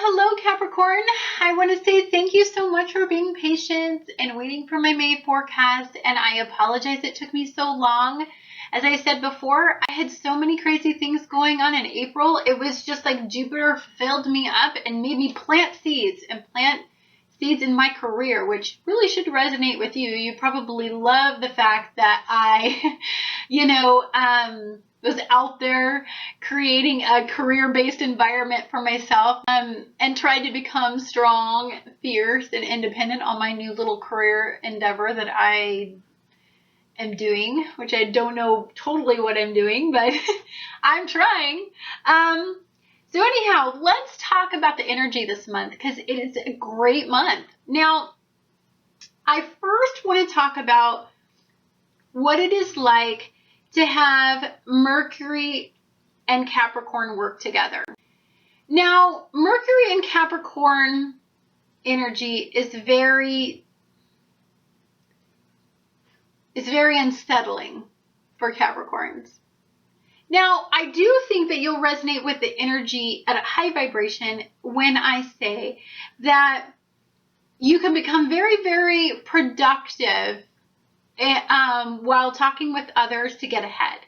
Hello, Capricorn. I want to say thank you so much for being patient and waiting for my May forecast. And I apologize it took me so long. As I said before, I had so many crazy things going on in April. It was just like Jupiter filled me up and made me plant seeds in my career, which really should resonate with you. You probably love the fact that I, was out there creating a career-based environment for myself and tried to become strong, fierce, and independent on my new little career endeavor that I am doing, which I don't know totally what I'm doing, but I'm trying. So anyhow, let's talk about the energy this month because it is a great month. Now, I first want to talk about what it is like to have Mercury and Capricorn work together. Now, Mercury and Capricorn energy is very unsettling for Capricorns. Now, I do think that you'll resonate with the energy at a high vibration when I say that you can become very, very productive while talking with others to get ahead.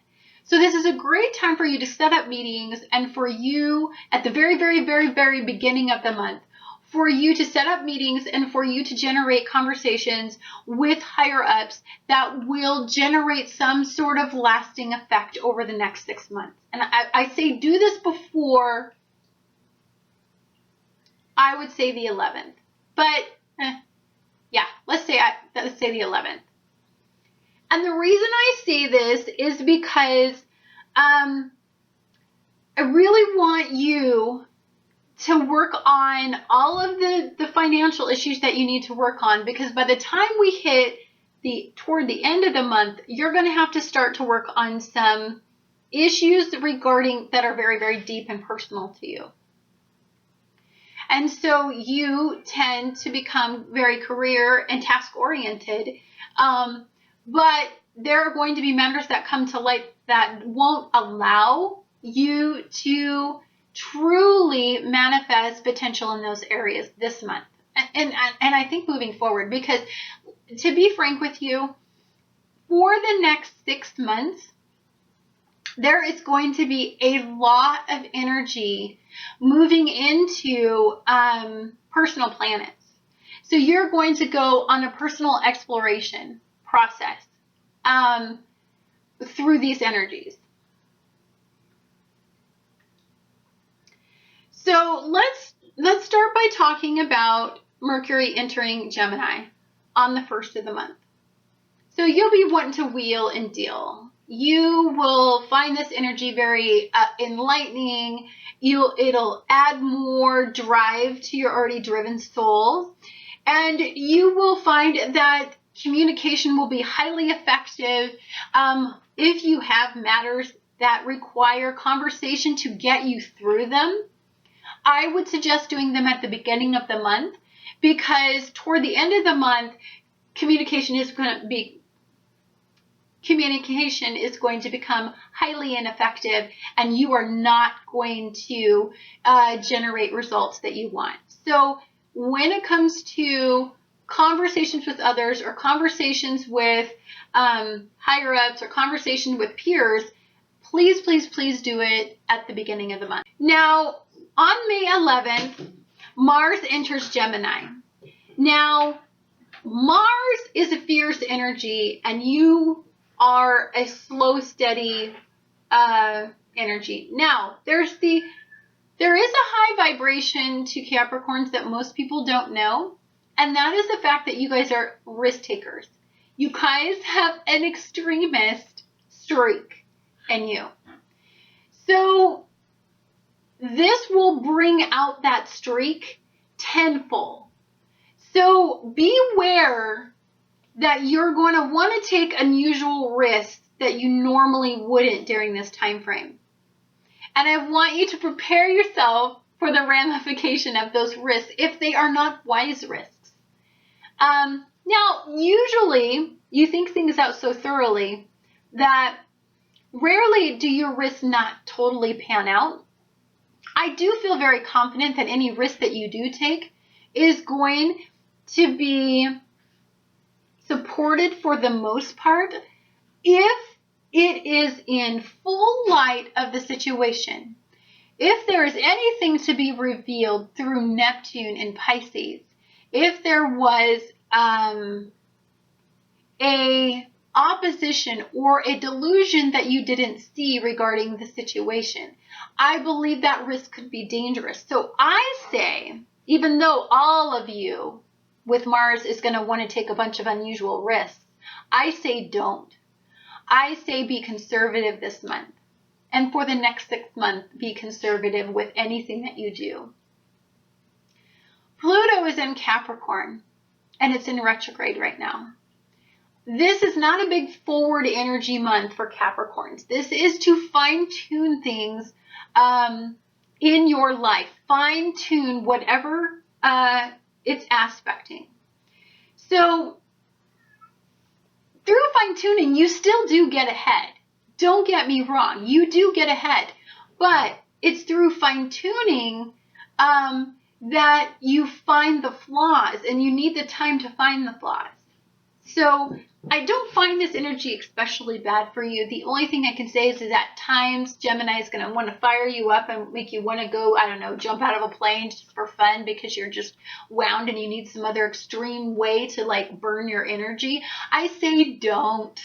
So this is a great time for you to set up meetings and for you at the very, very, very, very beginning of the month, for you to set up meetings and for you to generate conversations with higher ups that will generate some sort of lasting effect over the next 6 months. And I say do this before, I would say the 11th. But let's say the 11th. And the reason I say this is because I really want you to work on all of the financial issues that you need to work on, because by the time we hit toward the end of the month, you're going to have to start to work on some issues that are very, very deep and personal to you. And so you tend to become very career and task oriented. But there are going to be matters that come to light that won't allow you to truly manifest potential in those areas this month. And I think moving forward, because to be frank with you, for the next 6 months, there is going to be a lot of energy moving into personal planets. So you're going to go on a personal exploration process through these energies. So let's start by talking about Mercury entering Gemini on the 1st of the month. So you'll be wanting to wheel and deal. You will find this energy very enlightening. It'll add more drive to your already driven soul, and you will find that communication will be highly effective. If you have matters that require conversation to get you through them, I would suggest doing them at the beginning of the month, because toward the end of the month, communication is going to become highly ineffective, and you are not going to generate results that you want. So when it comes to conversations with others or conversations with higher ups or conversations with peers, please, please, please do it at the beginning of the month. Now, on May 11th, Mars enters Gemini. Now, Mars is a fierce energy, and you are a slow, steady energy. Now, there is a high vibration to Capricorns that most people don't know. And that is the fact that you guys are risk takers. You guys have an extremist streak in you. So this will bring out that streak tenfold. So beware that you're going to want to take unusual risks that you normally wouldn't during this time frame. And I want you to prepare yourself for the ramification of those risks if they are not wise risks. Now, usually you think things out so thoroughly that rarely do your risks not totally pan out. I do feel very confident that any risk that you do take is going to be supported for the most part if it is in full light of the situation. If there is anything to be revealed through Neptune and Pisces, if there was a opposition or a delusion that you didn't see regarding the situation, I believe that risk could be dangerous. So I say, even though all of you with Mars is going to want to take a bunch of unusual risks, I say don't. I say be conservative this month. And for the next 6 months, be conservative with anything that you do. Pluto is in Capricorn, and it's in retrograde right now. This is not a big forward energy month for Capricorns. This is to fine-tune things in your life. Fine-tune whatever it's aspecting. So through fine-tuning, you still do get ahead. Don't get me wrong. You do get ahead. But it's through fine-tuning that you find the flaws, and you need the time to find the flaws. So I don't find this energy especially bad for you. The only thing I can say is at times Gemini is going to want to fire you up and make you want to go, I don't know, jump out of a plane just for fun because you're just wound and you need some other extreme way to like burn your energy. I say don't.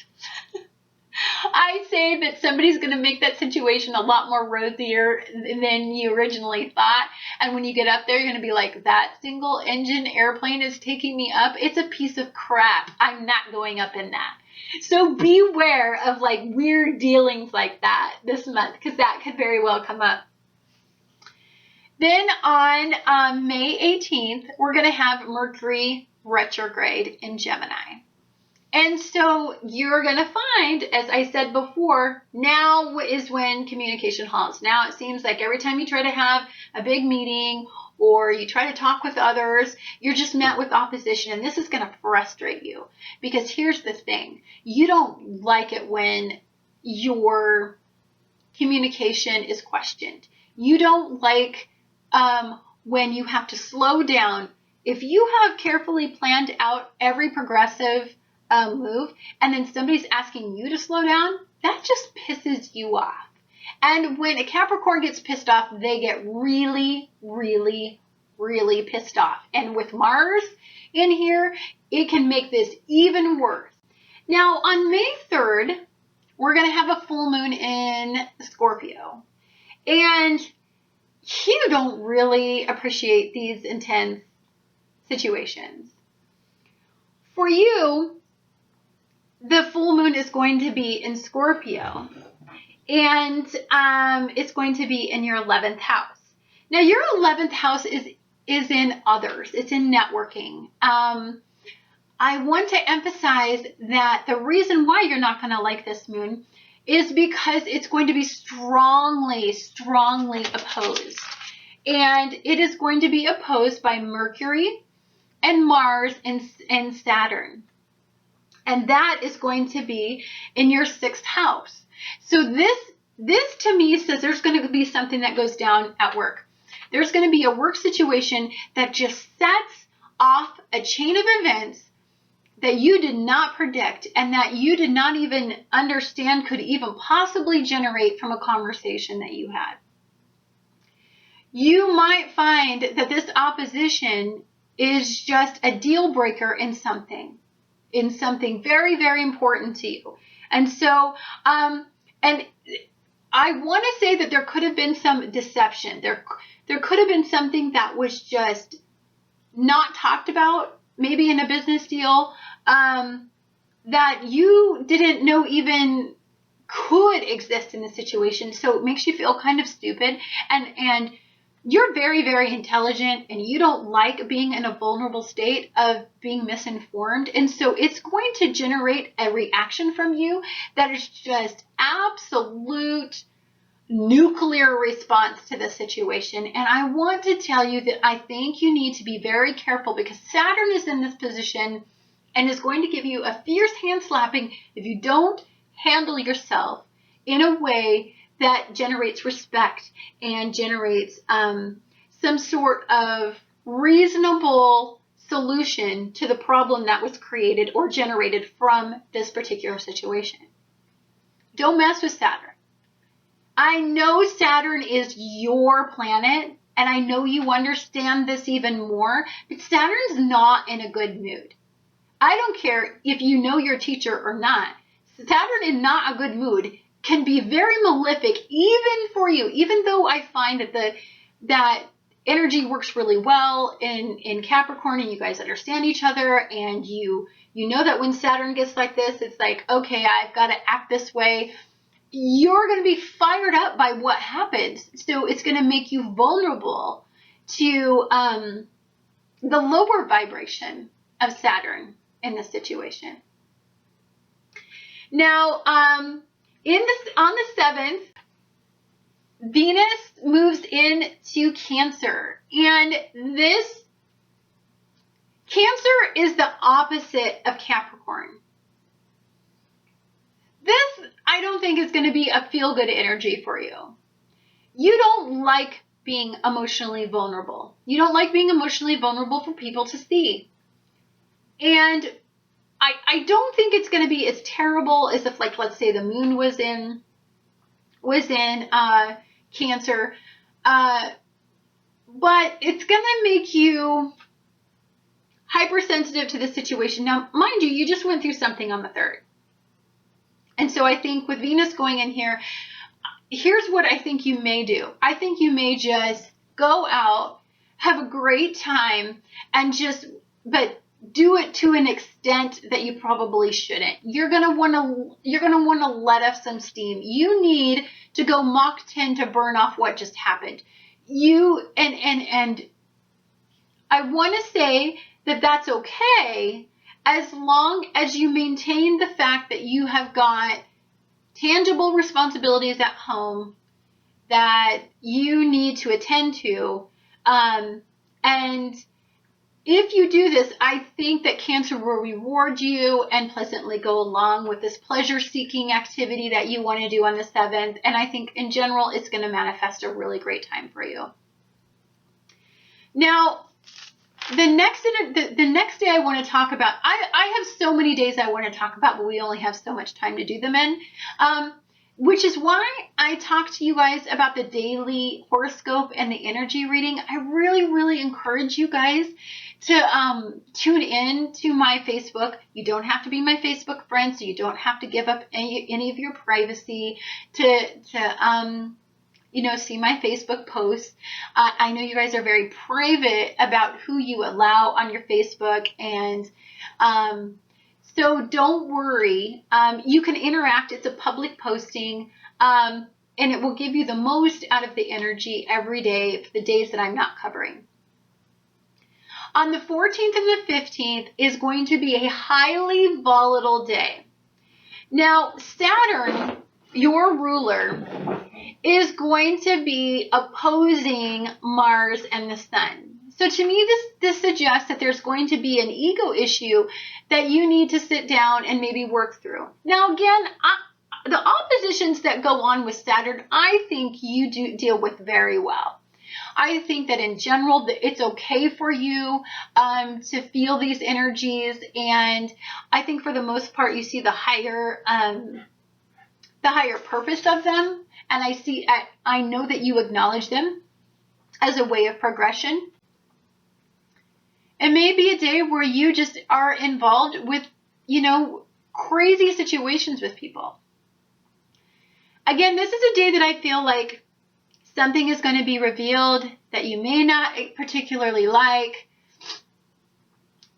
I say that somebody's going to make that situation a lot more rosier than you originally thought. And when you get up there, you're going to be like, that single engine airplane is taking me up. It's a piece of crap. I'm not going up in that. So beware of like weird dealings like that this month, because that could very well come up. Then on May 18th, we're going to have Mercury retrograde in Gemini. And so you're going to find, as I said before, now is when communication halts. Now it seems like every time you try to have a big meeting or you try to talk with others, you're just met with opposition. And this is going to frustrate you. Because here's the thing. You don't like it when your communication is questioned. You don't like when you have to slow down. If you have carefully planned out every progressive move, and then somebody's asking you to slow down, that just pisses you off. And when a Capricorn gets pissed off, they get really, really, really pissed off. And with Mars in here, it can make this even worse. Now, on May 3rd, we're going to have a full moon in Scorpio. And you don't really appreciate these intense situations. For you, the full moon is going to be in Scorpio, and it's going to be in your 11th house. Now, your 11th house is in others. It's in networking. I want to emphasize that the reason why you're not going to like this moon is because it's going to be strongly, strongly opposed. And it is going to be opposed by Mercury and Mars and Saturn. And that is going to be in your 6th house. So this to me says there's going to be something that goes down at work. There's going to be a work situation that just sets off a chain of events that you did not predict and that you did not even understand could even possibly generate from a conversation that you had. You might find that this opposition is just a deal breaker in something very, very important to you. And so, and I want to say that there could have been some deception. There could have been something that was just not talked about, maybe in a business deal, that you didn't know even could exist in the situation. So it makes you feel kind of stupid. And you're very, very intelligent, and you don't like being in a vulnerable state of being misinformed. And so it's going to generate a reaction from you that is just absolute nuclear response to the situation. And I want to tell you that I think you need to be very careful, because Saturn is in this position and is going to give you a fierce hand slapping if you don't handle yourself in a way that generates respect and generates some sort of reasonable solution to the problem that was created or generated from this particular situation. Don't mess with Saturn. I know Saturn is your planet, and I know you understand this even more, but Saturn's not in a good mood. I don't care if you know your teacher or not. Saturn in not a good mood can be very malefic even for you, even though I find that energy works really well in Capricorn, and you guys understand each other, and you know that when Saturn gets like this, it's like, okay, I've got to act this way. You're going to be fired up by what happens. So it's going to make you vulnerable to the lower vibration of Saturn in this situation. Now, on the 7th, Venus moves into Cancer, and this Cancer is the opposite of Capricorn. This, I don't think, is going to be a feel-good energy for you. You don't like being emotionally vulnerable. You don't like being emotionally vulnerable for people to see. And I don't think it's going to be as terrible as if, like, let's say the moon was in Cancer, but it's going to make you hypersensitive to the situation. Now, mind you, you just went through something on the 3rd. And so I think with Venus going in here, here's what I think you may do. I think you may just go out, have a great time, and but do it to an extent that you probably shouldn't. You're gonna want to let off some steam. You need to go Mach 10 to burn off what just happened. And I want to say that that's okay, as long as you maintain the fact that you have got tangible responsibilities at home that you need to attend to. And if you do this, I think that Cancer will reward you and pleasantly go along with this pleasure-seeking activity that you want to do on the 7th. And I think in general, it's going to manifest a really great time for you. Now, the next day I want to talk about, I have so many days I want to talk about, but we only have so much time to do them in, which is why I talk to you guys about the daily horoscope and the energy reading. I really, really encourage you guys to tune in to my Facebook. You don't have to be my Facebook friend, so you don't have to give up any of your privacy to see my Facebook posts. I know you guys are very private about who you allow on your Facebook, and so don't worry. You can interact. It's a public posting, and it will give you the most out of the energy every day for the days that I'm not covering. On the 14th and the 15th is going to be a highly volatile day. Now, Saturn, your ruler, is going to be opposing Mars and the Sun. So to me, this suggests that there's going to be an ego issue that you need to sit down and maybe work through. Now, again, the oppositions that go on with Saturn, I think you do deal with very well. I think that in general, it's okay for you to feel these energies, and I think for the most part, you see the higher purpose of them, and I know that you acknowledge them as a way of progression. It may be a day where you just are involved with, crazy situations with people. Again, this is a day that I feel like something is going to be revealed that you may not particularly like.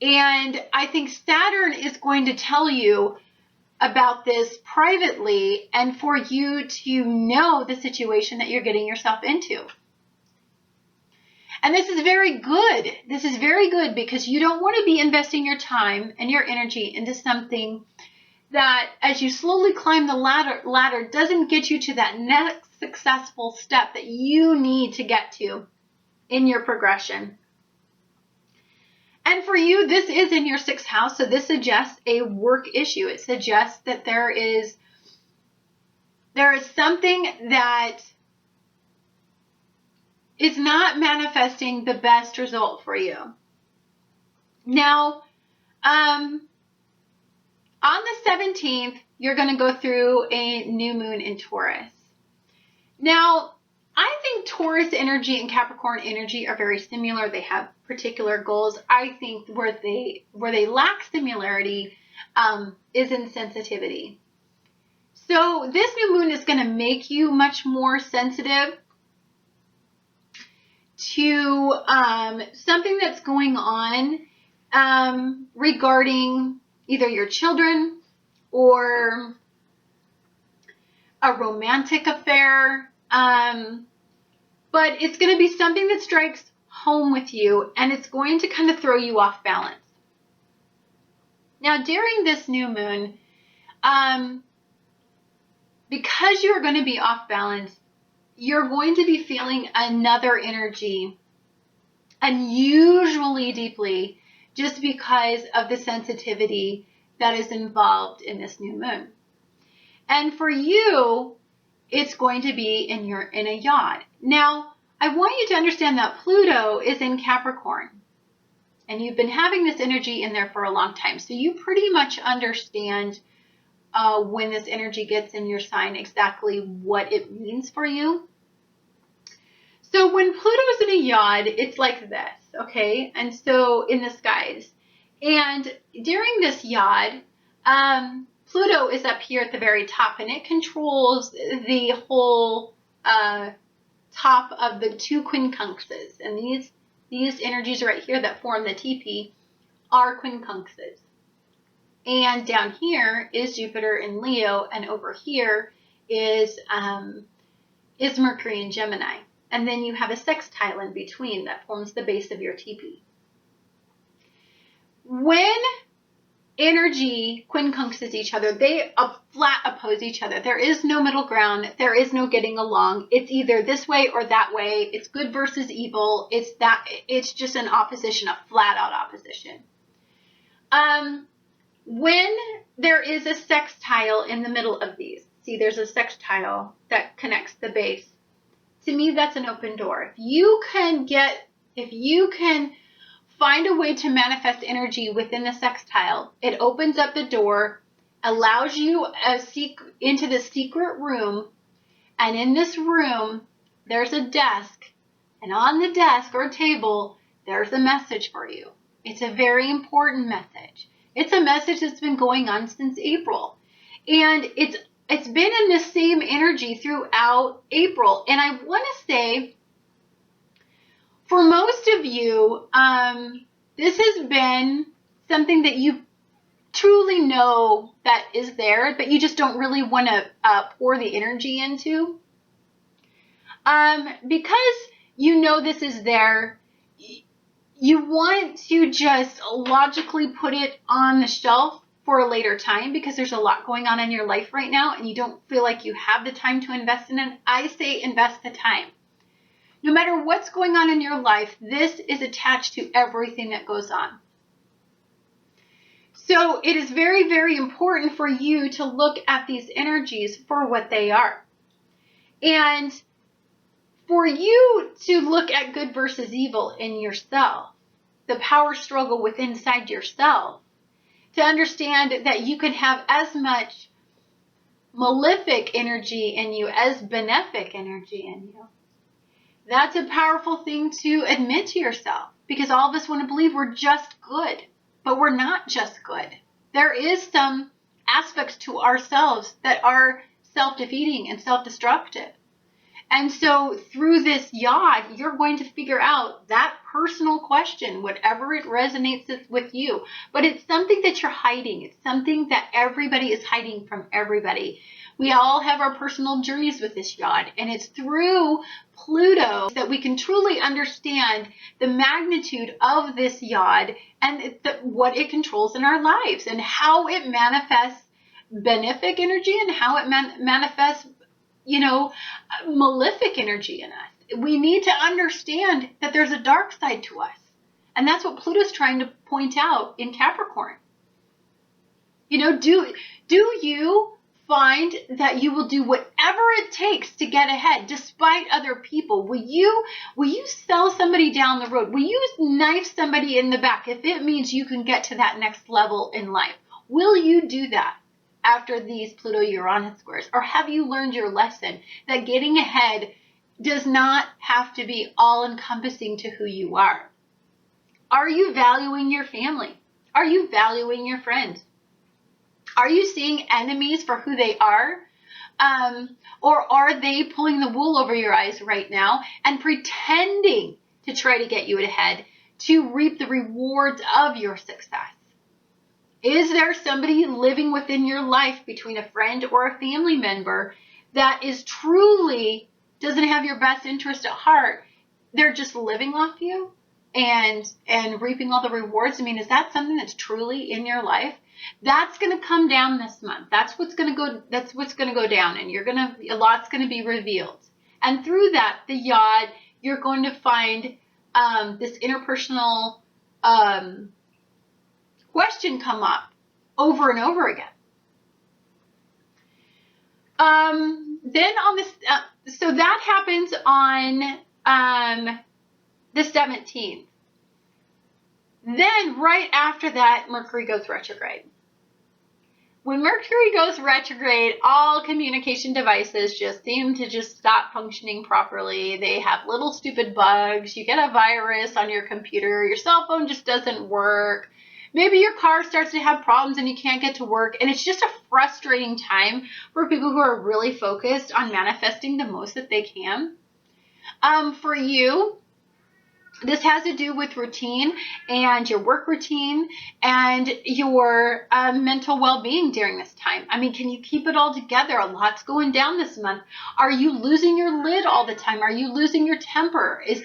And I think Saturn is going to tell you about this privately and for you to know the situation that you're getting yourself into. And this is very good. This is very good because you don't want to be investing your time and your energy into something that, as you slowly climb the ladder doesn't get you to that next successful step that you need to get to in your progression. And for you, this is in your 6th house, so this suggests a work issue. It suggests that there is There is something that is not manifesting the best result for you. Now, on the 17th, you're going to go through a new moon in Taurus. Now, I think Taurus energy and Capricorn energy are very similar. They have particular goals. I think where they lack similarity is in sensitivity. So this new moon is going to make you much more sensitive to something that's going on regarding either your children or a romantic affair. But it's going to be something that strikes home with you, and it's going to kind of throw you off balance. Now, during this new moon, because you're going to be off balance, you're going to be feeling another energy, unusually deeply, just because of the sensitivity that is involved in this new moon. And for you, it's going to be in a yod. Now, I want you to understand that Pluto is in Capricorn, and you've been having this energy in there for a long time. So you pretty much understand when this energy gets in your sign exactly what it means for you. So when Pluto is in a yod, it's like this, okay? And so in the skies. And during this yod, Pluto is up here at the very top, and it controls the whole top of the two quincunxes. And these energies right here that form the teepee are quincunxes. And down here is Jupiter in Leo, and over here is Mercury in Gemini. And then you have a sextile in between that forms the base of your teepee. When energy quincunxes each other, they flat oppose each other. There is no middle ground. There is no getting along. It's either this way or that way. It's good versus evil. It's just an opposition, a flat out opposition. When there is a sextile in the middle of these, see, there's a sextile that connects the base. To me, that's an open door. If you can find a way to manifest energy within the sextile, it opens up the door, allows you into the secret room, and in this room, there's a desk, and on the desk or table, there's a message for you. It's a very important message. It's a message that's been going on since April, and it's been in the same energy throughout April. And I want to say, for most of you, this has been something that you truly know that is there, but you just don't really want to pour the energy into. Because you know this is there, you want to just logically put it on the shelf for a later time because there's a lot going on in your life right now and you don't feel like you have the time to invest in it. I say invest the time. No matter what's going on in your life, this is attached to everything that goes on. So it is very, very important for you to look at these energies for what they are. And for you to look at good versus evil in yourself, the power struggle within inside yourself, to understand that you can have as much malefic energy in you as benefic energy in you. That's a powerful thing to admit to yourself, because all of us want to believe we're just good, but we're not just good. There is some aspects to ourselves that are self-defeating and self-destructive. And so through this yod, you're going to figure out that personal question, whatever it resonates with you. But it's something that you're hiding. It's something that everybody is hiding from everybody. We all have our personal journeys with this yod. And it's through Pluto that we can truly understand the magnitude of this yod and what it controls in our lives and how it manifests benefic energy and how it manifests malefic energy in us. We need to understand that there's a dark side to us. And that's what Pluto's trying to point out in Capricorn. Do you find that you will do whatever it takes to get ahead despite other people? Will you sell somebody down the road? Will you knife somebody in the back if it means you can get to that next level in life? Will you do that after these Pluto-Uranus squares? Or have you learned your lesson that getting ahead does not have to be all-encompassing to who you are? Are you valuing your family? Are you valuing your friends? Are you seeing enemies for who they are? Or are they pulling the wool over your eyes right now and pretending to try to get you ahead to reap the rewards of your success? Is there somebody living within your life, between a friend or a family member, that is truly doesn't have your best interest at heart? They're just living off you and reaping all the rewards. I mean, is that something that's truly in your life? That's going to come down this month. That's what's going to go down, and a lot's going to be revealed. And through that, the Yod, you're going to find this interpersonal question come up over and over again. Then on this, so that happens on the 17th. Then right after that, Mercury goes retrograde. When Mercury goes retrograde, all communication devices just seem to just stop functioning properly. They have little stupid bugs. You get a virus on your computer. Your cell phone just doesn't work. Maybe your car starts to have problems and you can't get to work. And it's just a frustrating time for people who are really focused on manifesting the most that they can. For you, this has to do with routine and your work routine and your mental well-being during this time. I mean, can you keep it all together? A lot's going down this month. Are you losing your lid all the time? Are you losing your temper? Is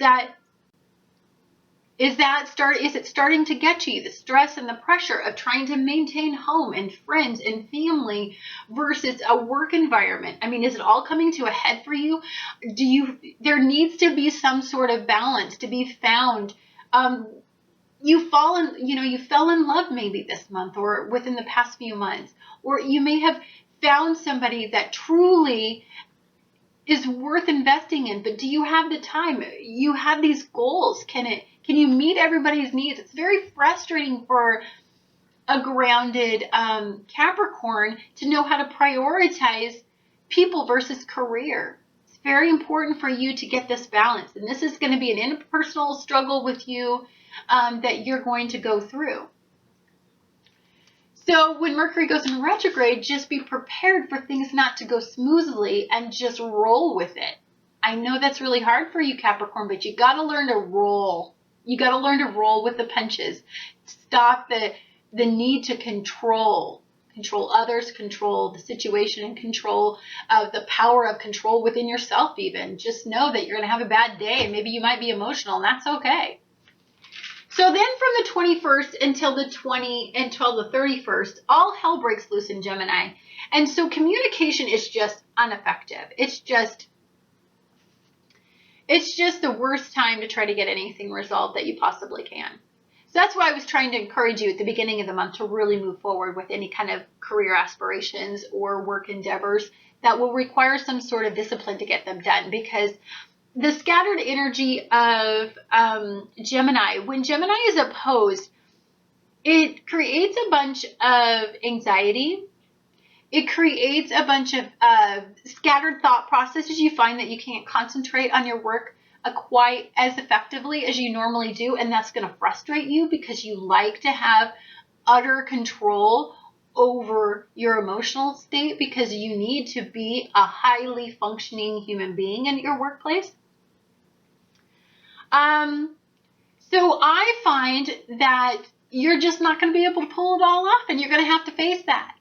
it starting to get to you, the stress and the pressure of trying to maintain home and friends and family versus a work environment? I mean, is it all coming to a head for you? There needs to be some sort of balance to be found. You fell in love maybe this month or within the past few months, or you may have found somebody that truly is worth investing in, but do you have the time? You have these goals. Can you meet everybody's needs? It's very frustrating for a grounded Capricorn to know how to prioritize people versus career. It's very important for you to get this balance. And this is going to be an interpersonal struggle with you that you're going to go through. So when Mercury goes in retrograde, just be prepared for things not to go smoothly and just roll with it. I know that's really hard for you, Capricorn, but you got to learn to roll. You got to learn to roll with the punches. Stop the need to control others, control the situation, and control the power of control within yourself even. Just know that you're going to have a bad day and maybe you might be emotional, and that's okay. So then from the 21st until the 31st, all hell breaks loose in Gemini. And so communication is just ineffective. It's just the worst time to try to get anything resolved that you possibly can. So that's why I was trying to encourage you at the beginning of the month to really move forward with any kind of career aspirations or work endeavors that will require some sort of discipline to get them done, because the scattered energy of Gemini, when Gemini is opposed, it creates a bunch of anxiety. It creates a bunch of scattered thought processes. You find that you can't concentrate on your work quite as effectively as you normally do, and that's going to frustrate you because you like to have utter control over your emotional state because you need to be a highly functioning human being in your workplace. So I find that you're just not going to be able to pull it all off, and you're going to have to face that.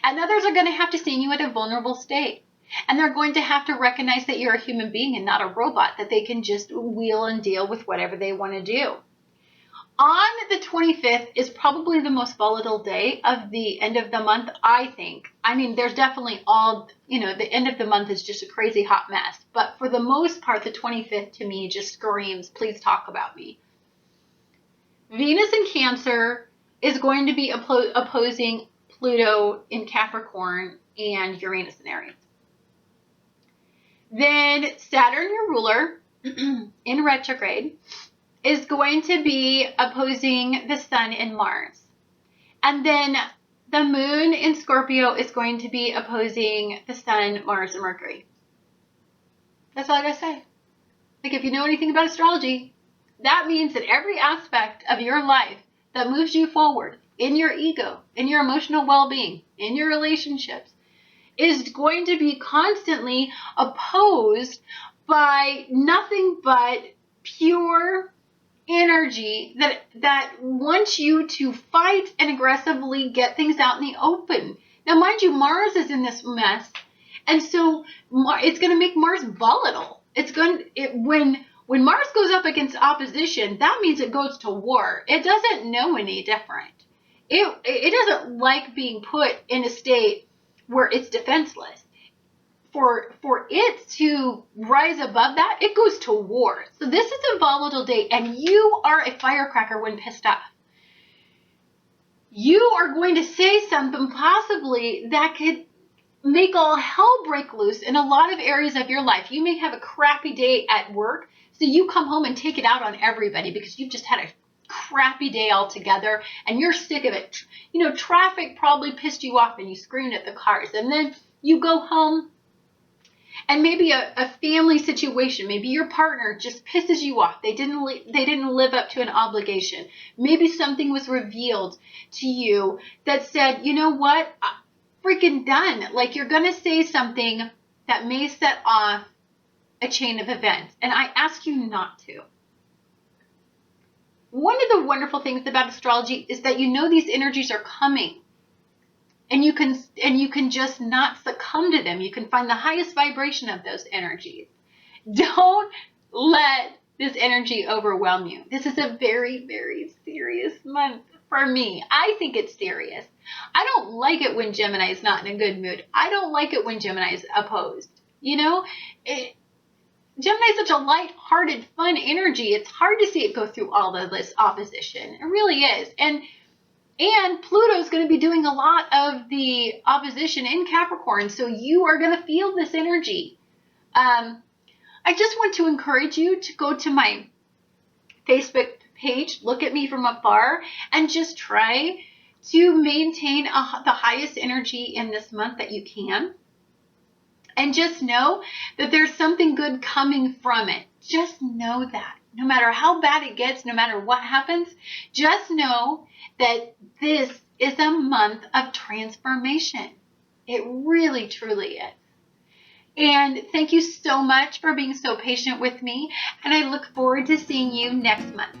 And others are going to have to see you at a vulnerable state. And they're going to have to recognize that you're a human being and not a robot, that they can just wheel and deal with whatever they want to do. On the 25th is probably the most volatile day of the end of the month, I think. I mean, there's definitely the end of the month is just a crazy hot mess. But for the most part, the 25th to me just screams, please talk about me. Venus in Cancer is going to be opposing Pluto in Capricorn and Uranus in Aries. Then Saturn, your ruler, in retrograde, is going to be opposing the Sun and Mars. And then the Moon in Scorpio is going to be opposing the Sun, Mars, and Mercury. That's all I gotta say. Like, if you know anything about astrology, that means that every aspect of your life that moves you forward, in your ego, in your emotional well-being, in your relationships, is going to be constantly opposed by nothing but pure energy that wants you to fight and aggressively get things out in the open. Now, mind you, Mars is in this mess, and so it's going to make Mars volatile. When Mars goes up against opposition, that means it goes to war. It doesn't know any different. It doesn't like being put in a state where it's defenseless. For it to rise above that, it goes to war. So this is a volatile day, and you are a firecracker when pissed off. You are going to say something possibly that could make all hell break loose in a lot of areas of your life. You may have a crappy day at work, so you come home and take it out on everybody because you've just had a crappy day altogether and you're sick of it. You know, traffic probably pissed you off and you screamed at the cars, and then you go home and maybe a family situation, maybe your partner just pisses you off. They didn't live up to an obligation. Maybe something was revealed to you that said, you know what, freaking done. Like, you're going to say something that may set off a chain of events, and I ask you not to. One of the wonderful things about astrology is that you know these energies are coming. And you can just not succumb to them. You can find the highest vibration of those energies. Don't let this energy overwhelm you. This is a very, very serious month for me. I think it's serious. I don't like it when Gemini is not in a good mood. I don't like it when Gemini is opposed. You know, Gemini is such a light-hearted, fun energy. It's hard to see it go through all of this opposition. It really is. And Pluto is going to be doing a lot of the opposition in Capricorn, so you are going to feel this energy. I just want to encourage you to go to my Facebook page, look at me from afar, and just try to maintain the highest energy in this month that you can. And just know that there's something good coming from it. Just know that. No matter how bad it gets, no matter what happens, just know that this is a month of transformation. It really, truly is. And thank you so much for being so patient with me. And I look forward to seeing you next month.